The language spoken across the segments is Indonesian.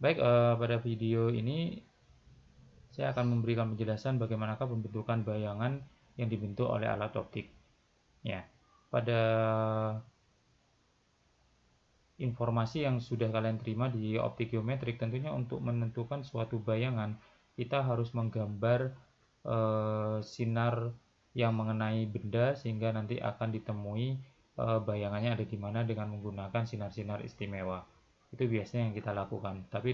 Baik, pada video ini saya akan memberikan penjelasan bagaimanakah pembentukan bayangan yang dibentuk oleh alat optik. Ya, pada informasi yang sudah kalian terima di optik geometrik, tentunya untuk menentukan suatu bayangan, kita harus menggambar sinar yang mengenai benda sehingga nanti akan ditemui bayangannya ada di mana dengan menggunakan sinar-sinar istimewa. Itu biasanya yang kita lakukan. Tapi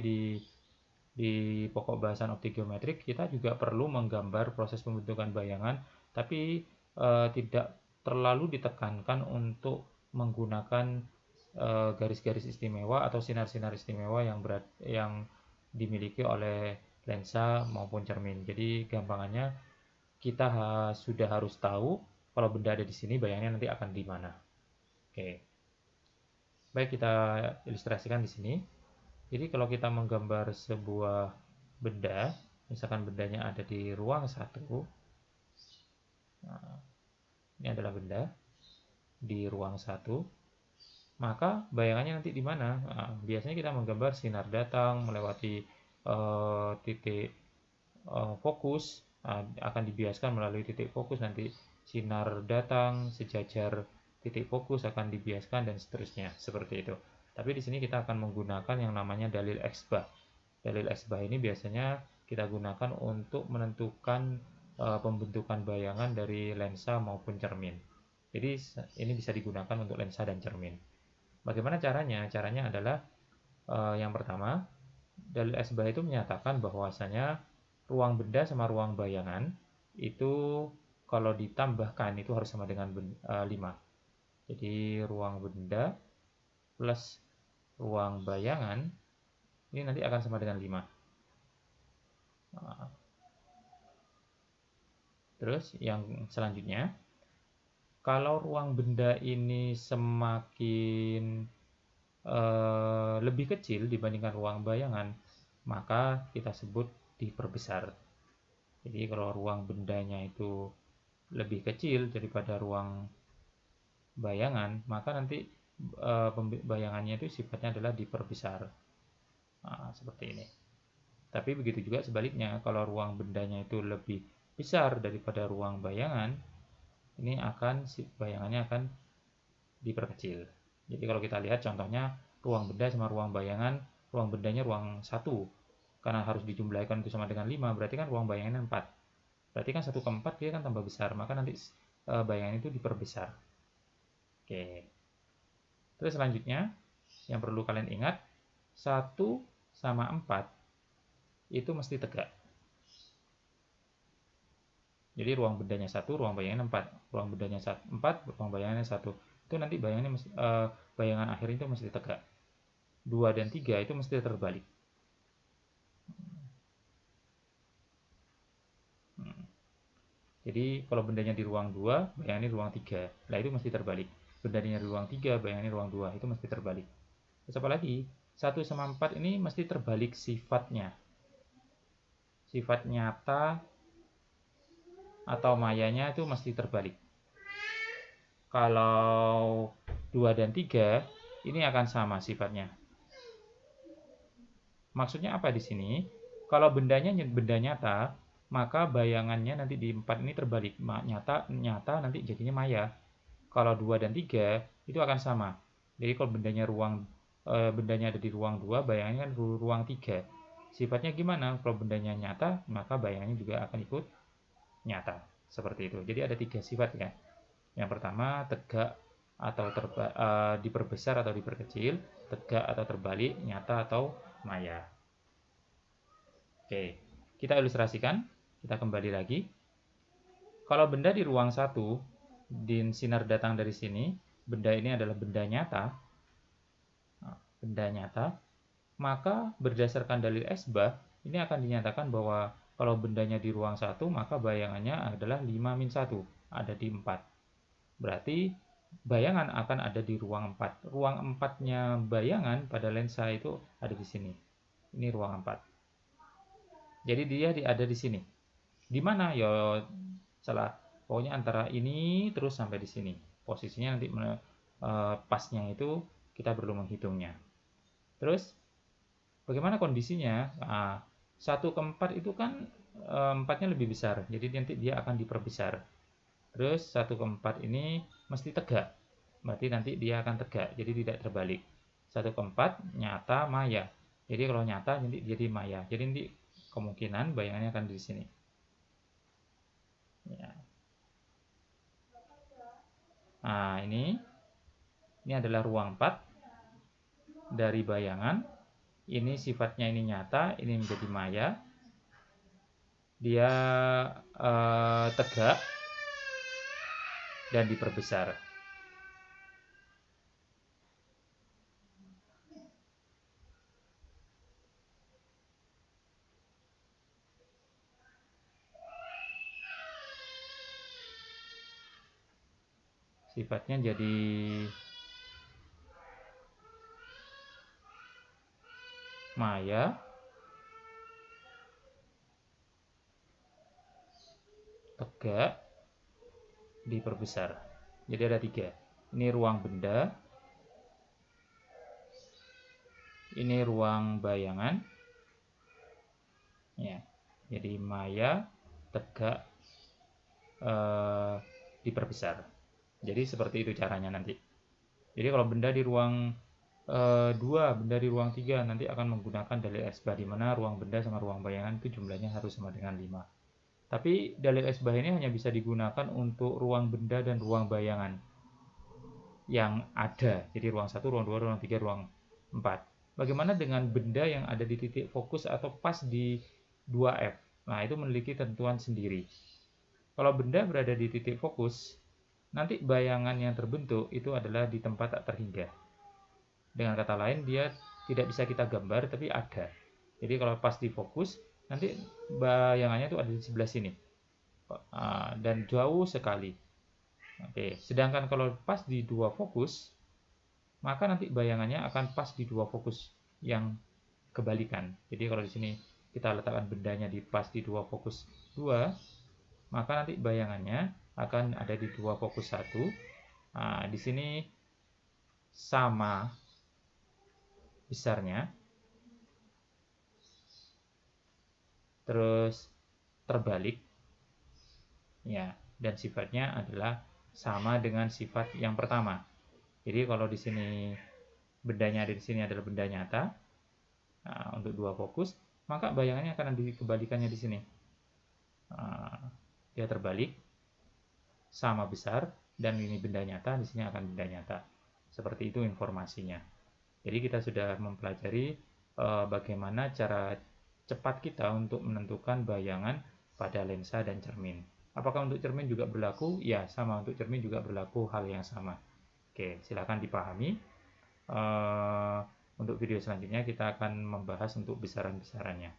di pokok bahasan optik geometrik kita juga perlu menggambar proses pembentukan bayangan, tapi tidak terlalu ditekankan untuk menggunakan garis-garis istimewa atau sinar-sinar istimewa yang dimiliki oleh lensa maupun cermin. Jadi gampangannya kita sudah harus tahu kalau benda ada di sini, bayangannya nanti akan di mana. Oke, baik, kita ilustrasikan di sini. Jadi kalau kita menggambar sebuah benda, misalkan bendanya ada di ruang 1, nah, ini adalah benda di ruang 1, maka bayangannya nanti di mana? Nah, biasanya kita menggambar sinar datang melewati titik fokus, akan dibiaskan melalui titik fokus, nanti sinar datang sejajar titik fokus akan dibiaskan dan seterusnya, seperti itu. Tapi di sini kita akan menggunakan yang namanya dalil X-bah. Dalil X-bah ini biasanya kita gunakan untuk menentukan pembentukan bayangan dari lensa maupun cermin. Jadi ini bisa digunakan untuk lensa dan cermin. Bagaimana caranya? Caranya adalah yang pertama, dalil X-bah itu menyatakan bahwasanya ruang benda sama ruang bayangan itu kalau ditambahkan itu harus sama dengan 5. Jadi ruang benda plus ruang bayangan ini nanti akan sama dengan 5. Nah, terus yang selanjutnya, kalau ruang benda ini semakin lebih kecil dibandingkan ruang bayangan, maka kita sebut diperbesar. Jadi kalau ruang bendanya itu lebih kecil daripada ruang bayangan, maka nanti bayangannya itu sifatnya adalah diperbesar. Nah, seperti ini. Tapi begitu juga sebaliknya, kalau ruang bendanya itu lebih besar daripada ruang bayangan, ini bayangannya akan diperkecil. Jadi kalau kita lihat contohnya ruang benda sama ruang bayangan, ruang bendanya ruang 1, karena harus dijumlahkan itu sama dengan 5, berarti kan ruang bayangannya 4. Berarti kan 1 ke 4 dia kan tambah besar, maka nanti bayangan itu diperbesar. Oke. Terus selanjutnya yang perlu kalian ingat, 1 sama 4 itu mesti tegak. Jadi ruang bendanya 1, ruang bayangannya 4. Ruang bendanya 4, ruang bayangannya 1. Itu nanti bayangan akhir itu mesti tegak. 2 dan 3 itu mesti terbalik. Jadi kalau bendanya di ruang 2, bayangannya di ruang 3. Nah itu mesti terbalik. Bendanya di ruang 3, bayangannya di ruang 2. Itu mesti terbalik. Terus apa lagi? 1 sama 4 ini mesti terbalik sifatnya. Sifat nyata atau mayanya itu mesti terbalik. Kalau 2 dan 3 ini akan sama sifatnya. Maksudnya apa di sini? Kalau bendanya benda nyata, maka bayangannya nanti di 4 ini terbalik. Nyata nanti jadinya maya. Kalau 2 dan 3 itu akan sama. Jadi kalau bendanya ada di ruang 2, bayangannya kan ruang 3. Sifatnya gimana? Kalau bendanya nyata, maka bayangannya juga akan ikut nyata. Seperti itu. Jadi ada 3 sifat ya. Yang pertama, tegak atau diperbesar atau diperkecil, tegak atau terbalik, nyata atau maya. Oke, kita ilustrasikan. Kita kembali lagi. Kalau benda di ruang 1, din sinar datang dari sini, benda ini adalah benda nyata, maka berdasarkan dalil X-bah, ini akan dinyatakan bahwa kalau bendanya di ruang 1, maka bayangannya adalah 5-1, ada di 4. Berarti bayangan akan ada di ruang 4. Ruang 4-nya bayangan pada lensa itu ada di sini. Ini ruang 4. Jadi dia ada di sini. Di mana? Ya salah. Pokoknya antara ini terus sampai di sini. Posisinya nanti pasnya itu kita perlu menghitungnya. Terus Bagaimana kondisinya? Nah, 1/4 itu kan 4-nya lebih besar, jadi nanti dia akan diperbesar. Terus 1/4 ini mesti tegak, berarti nanti dia akan tegak, jadi tidak terbalik. 1/4 nyata maya, jadi kalau nyata nanti jadi maya, jadi nanti kemungkinan bayangannya akan di sini. Ya. Nah, ini adalah ruang 4 dari bayangan. Ini sifatnya ini nyata, ini menjadi maya. Dia tegak dan diperbesar. Sifatnya jadi maya, tegak, diperbesar. Jadi ada 3. Ini ruang benda, ini ruang bayangan. Ya, jadi maya, tegak, diperbesar. Jadi seperti itu caranya nanti. Jadi kalau benda di ruang 2, benda di ruang 3 nanti akan menggunakan dalil esbah, di mana ruang benda sama ruang bayangan itu jumlahnya harus sama dengan 5. Tapi dalil esbah ini hanya bisa digunakan untuk ruang benda dan ruang bayangan yang ada. Jadi ruang 1, ruang 2, ruang 3, ruang 4. Bagaimana dengan benda yang ada di titik fokus atau pas di 2F? Nah, itu memiliki tentuan sendiri. Kalau benda berada di titik fokus, nanti bayangan yang terbentuk itu adalah di tempat tak terhingga. Dengan kata lain, dia tidak bisa kita gambar, tapi ada. Jadi kalau pas di fokus, nanti bayangannya itu ada di sebelah sini. Dan jauh sekali. Oke, sedangkan kalau pas di 2 fokus, maka nanti bayangannya akan pas di 2 fokus yang kebalikan. Jadi kalau di sini kita letakkan bendanya di pas di 2 fokus 2, maka nanti bayangannya akan ada di 2 fokus 1. Nah, di sini sama besarnya, terus terbalik, ya, dan sifatnya adalah sama dengan sifat yang pertama. Jadi kalau di sini bendanya ada di sini adalah benda nyata, nah, untuk 2 fokus, maka bayangannya akan ada kebalikannya di sini. Nah, dia terbalik, sama besar, dan ini benda nyata, di sini akan benda nyata. Seperti itu informasinya. Jadi kita sudah mempelajari bagaimana cara cepat kita untuk menentukan bayangan pada lensa dan cermin. Apakah untuk cermin juga berlaku? Ya, sama, untuk cermin juga berlaku hal yang sama. Oke, silakan dipahami. Untuk video selanjutnya kita akan membahas untuk besaran-besarannya.